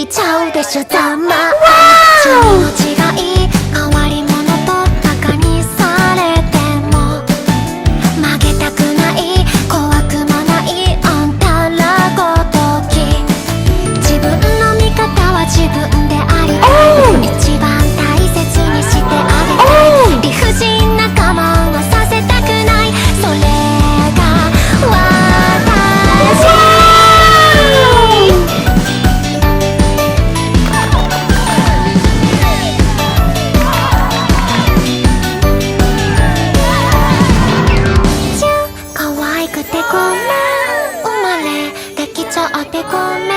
いちゃうでしょざまあ君の違い変わり者とバカにされても負けたくない怖くもないあんたらごとき自分の味方は自分でありたい一番大切にしてあげたい理不尽な我慢はさせたくないそれが私可愛くてごめん生まれできちゃってごめん